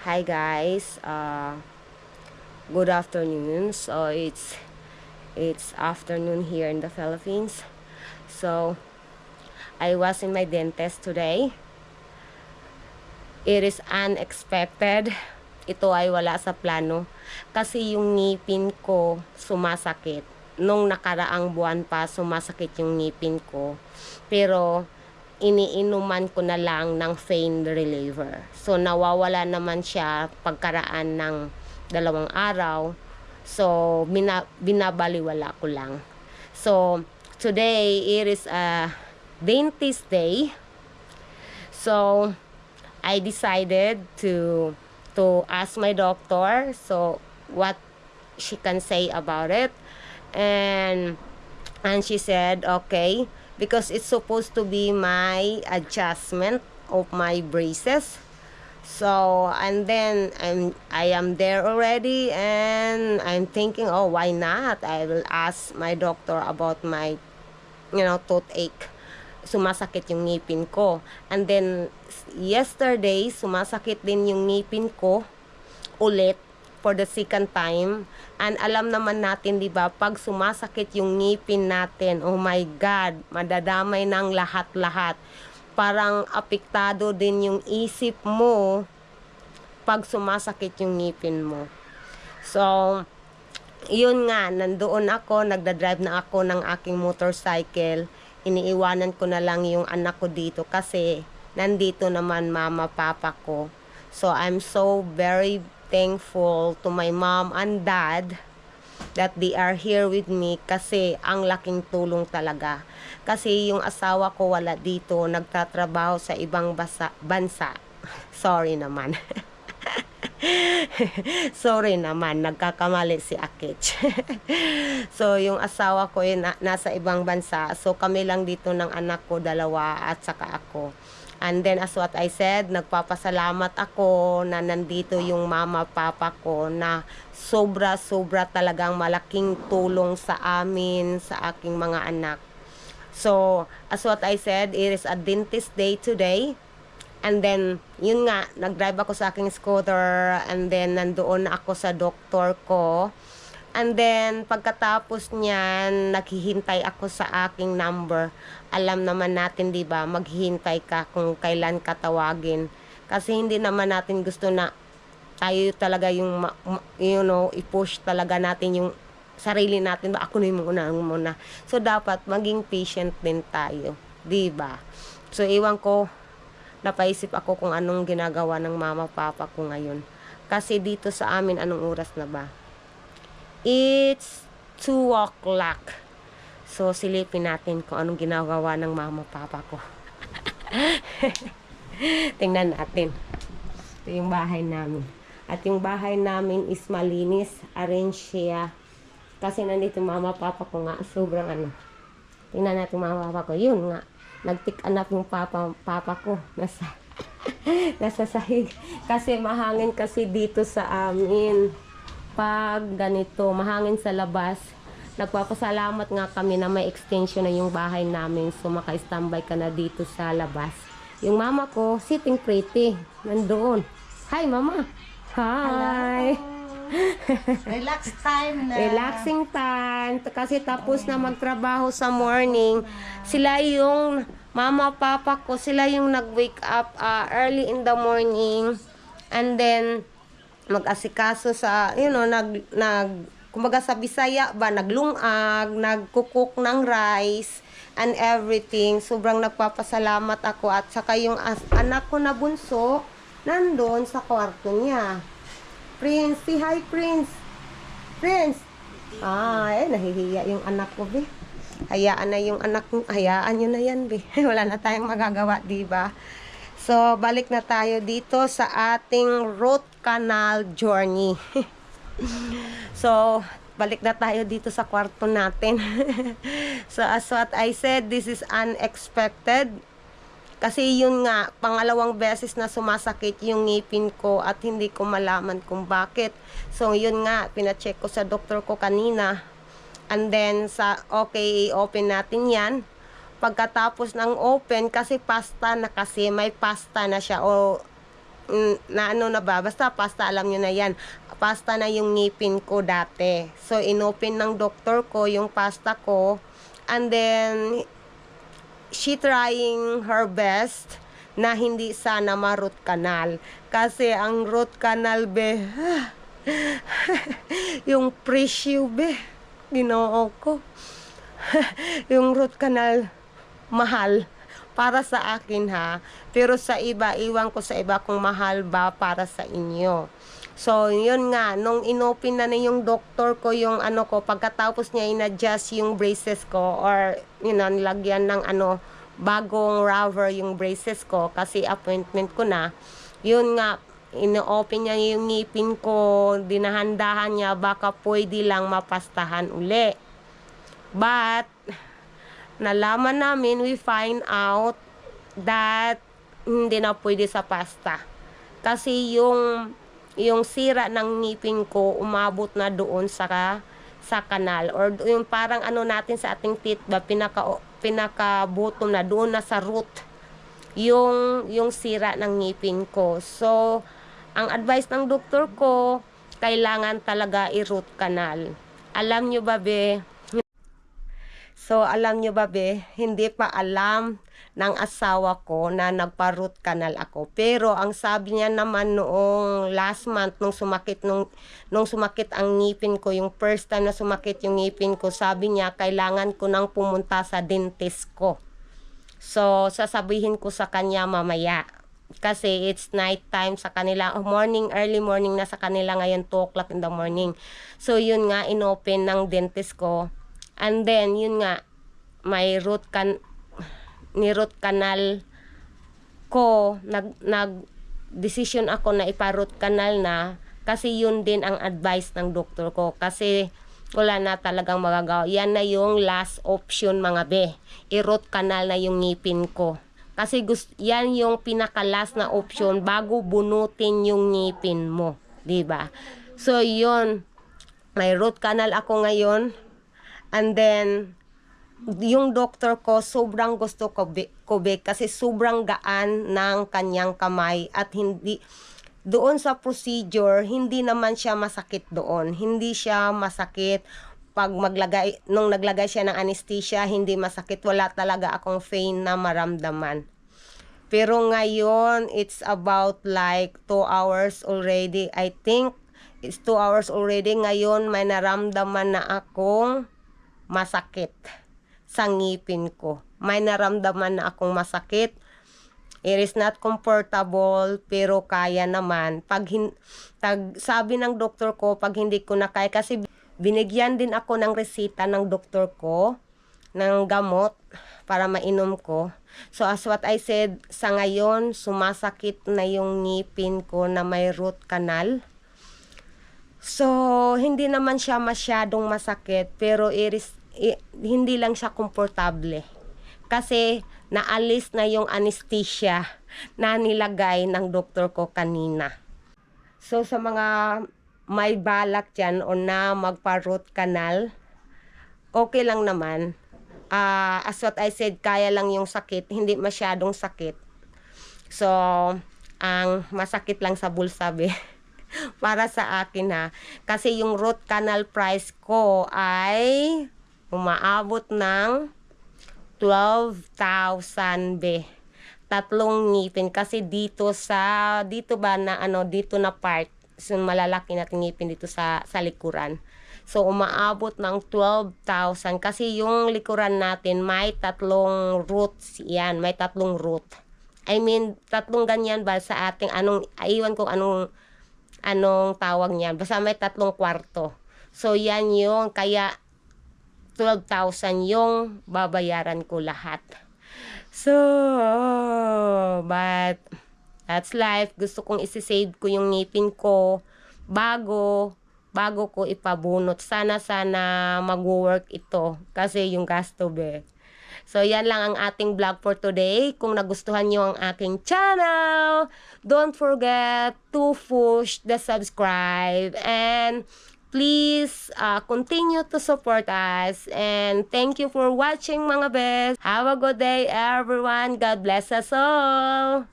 Hi guys, good afternoon. So it's afternoon here in the Philippines. So I was in my dentist today. It is unexpected. Ito ay wala sa plano kasi yung ngipin ko sumasakit. Nung nakaraang buwan pa sumasakit yung ngipin ko. Pero iniinuman ko na lang ng pain reliever. So, nawawala naman siya pagkaraan ng 2 araw. So, binabaliwala ko lang. So, today, it is a dentist day. So, I decided to ask my doctor, so, what she can say about it. And she said, okay, because it's supposed to be my adjustment of my braces. So, and then I am there already, and I'm thinking, oh, why not? I will ask my doctor about my, toothache. Sumasakit yung ngipin ko. And then, yesterday, sumasakit din yung ngipin ko ulit for the second time. And alam naman natin, di ba, pag sumasakit yung ngipin natin, oh my God, madadamay ng lahat-lahat. Parang apektado din yung isip mo pag sumasakit yung ngipin mo. So, yun nga, nandoon ako, nagdadrive na ako ng aking motorcycle. Iniiwanan ko na lang yung anak ko dito kasi nandito naman mama, papa ko. So, I'm so very thankful to my mom and dad that they are here with me kasi ang laking tulong talaga. Kasi yung asawa ko wala dito, nagtatrabaho sa ibang bansa. Sorry naman. Sorry naman, nagkakamali si Akich. So, yung asawa ko ay nasa ibang bansa. So, kami lang dito ng anak ko, 2 at saka ako. And then, as what I said, nagpapasalamat ako na nandito yung mama, papa ko na sobra-sobra talagang malaking tulong sa amin, sa aking mga anak. So, as what I said, it is a dentist day today. And then, yun nga, nag-drive ako sa aking scooter and then nandoon ako sa doktor ko. And then, pagkatapos niyan, naghihintay ako sa aking number. Alam naman natin, di ba, maghihintay ka kung kailan ka tawagin. Kasi hindi naman natin gusto na tayo talaga yung, i-push talaga natin yung sarili natin. Ako na yung muna. So, dapat maging patient din tayo. Di ba? So, iwan ko, napaisip ako kung anong ginagawa ng mama, papa ko ngayon. Kasi dito sa amin, anong oras na ba? It's 2 o'clock. So, silipin natin kung anong ginagawa ng mama, papa ko. Tingnan natin. Ito yung bahay namin. At yung bahay namin is malinis. Arrange siya. Kasi nandito mama, papa ko nga. Sobrang Tingnan natin mama, papa ko. Yun nga. Nag-pick up yung papa ko. Nasa sahig. Kasi mahangin kasi dito sa amin. Pag ganito, mahangin sa labas, nagpapasalamat nga kami na may extension na yung bahay namin. So, maka-standby ka na dito sa labas. Yung mama ko, sitting pretty. Nandoon. Hi, mama. Hi. Relax time na. Relaxing time. Kasi tapos na magtrabaho sa morning. Sila yung, mama, papa ko, sila yung nag-wake up early in the morning. And then, mag-asikaso sa, kumbaga sa Bisaya ba, naglungag, nagkukuk ng rice, and everything. Sobrang nagpapasalamat ako. At saka yung anak ko na bunso, nandun sa kwarto niya. Prince, say hi, Prince. Prince. Nahihiya yung anak ko, be. Hayaan na yung anak mo. Hayaan nyo na yan, be. Wala na tayong magagawa, diba? So, balik na tayo dito sa ating root canal journey. So, balik na tayo dito sa kwarto natin. So, as what I said, this is unexpected. Kasi yun nga, pangalawang beses na sumasakit yung ngipin ko at hindi ko malaman kung bakit. So, yun nga, pinacheck ko sa doktor ko kanina. And then, okay, open natin yan. Pagkatapos ng open, kasi pasta na kasi, may pasta na siya. O na ano na ba, basta pasta, alam nyo na yan. Pasta na yung ngipin ko dati. So, inopen ng doktor ko yung pasta ko. And then, she trying her best na hindi sana ma-root canal. Kasi ang root canal, be, yung presyo, be, ginoo ko. Yung root canal, mahal. Para sa akin ha. Pero sa iba, iwan ko sa iba kung mahal ba para sa inyo. So, yun nga, nung inopen na yung doktor ko yung ano ko, pagkatapos niya in-adjust yung braces ko or, nilagyan ng bagong rubber yung braces ko kasi appointment ko na, yun nga, ino-open niya yung ngipin ko, dinahandahan niya, baka pwede lang mapastahan uli. But, nalaman namin, we find out that hindi na pwede sa pasta. Kasi yung sira ng ngipin ko umabot na doon sa kanal or yung parang natin sa ating teeth ba pinaka bottom na doon na sa root yung sira ng ngipin ko. So ang advice ng doktor ko, kailangan talaga i-root canal. Alam nyo ba be? So, alam nyo ba be, hindi pa alam ng asawa ko na nagpa-root canal ako. Pero, ang sabi niya naman noong last month, nung sumakit ang ngipin ko, yung first time na sumakit yung ngipin ko, sabi niya, kailangan ko nang pumunta sa dentist ko. So, sasabihin ko sa kanya mamaya. Kasi it's night time sa kanila, early morning na sa kanila ngayon, 2 o'clock in the morning. So, yun nga, inopen ng dentist ko. And then, yun nga, may root canal ko, nag-decision ako na ipa-root canal na kasi yun din ang advice ng doktor ko. Kasi wala na talagang magagawa. Yan na yung last option mga be. I-root canal na yung ngipin ko. Kasi yan yung pinaka-last na option bago bunutin yung ngipin mo. Diba? So, yun. May root canal ako ngayon. And then, yung doktor ko, sobrang gusto ko kasi sobrang gaan ng kanyang kamay at hindi, doon sa procedure, hindi naman siya masakit doon. Hindi siya masakit pag nung naglagay siya ng anesthesia, hindi masakit. Wala talaga akong pain na maramdaman. Pero ngayon, it's about like 2 hours already. I think it's 2 hours already. Ngayon, may naramdaman na akong masakit sa ngipin ko. May naramdaman na akong masakit. It is not comfortable, pero kaya naman. Sabi ng doktor ko, pag hindi ko na kaya, kasi binigyan din ako ng resita ng doktor ko, ng gamot, para mainom ko. So, as what I said, sa ngayon, sumasakit na yung ngipin ko na may root canal. So, hindi naman siya masyadong masakit, pero hindi lang siya komportable. Kasi, naalis na yung anesthesia na nilagay ng doktor ko kanina. So, sa mga may balak dyan o na magpa-root canal, okay lang naman. As what I said, kaya lang yung sakit, hindi masyadong sakit. So, ang masakit lang sa bulsa, be. Para sa akin ha. Kasi yung root canal price ko ay umaabot ng 12,000 be. 3 ngipin kasi dito ba na dito na part, so malalaki natin ngipin dito sa likuran. So umaabot ng 12,000 kasi yung likuran natin may 3 roots yan, may 3 root. I mean 3 ganyan ba sa ating iwan ko anong tawag niyan. Basta may 3 kwarto. So yan yung kaya 12,000 yung babayaran ko lahat. So, but that's life. Gusto kong isi-save ko yung ngipin ko bago ko ipabunot. Sana mag-work ito kasi yung gasto be. So, yan lang ang ating vlog for today. Kung nagustuhan nyo ang aking channel, don't forget to push the subscribe and please continue to support us. And thank you for watching mga best. Have a good day everyone. God bless us all.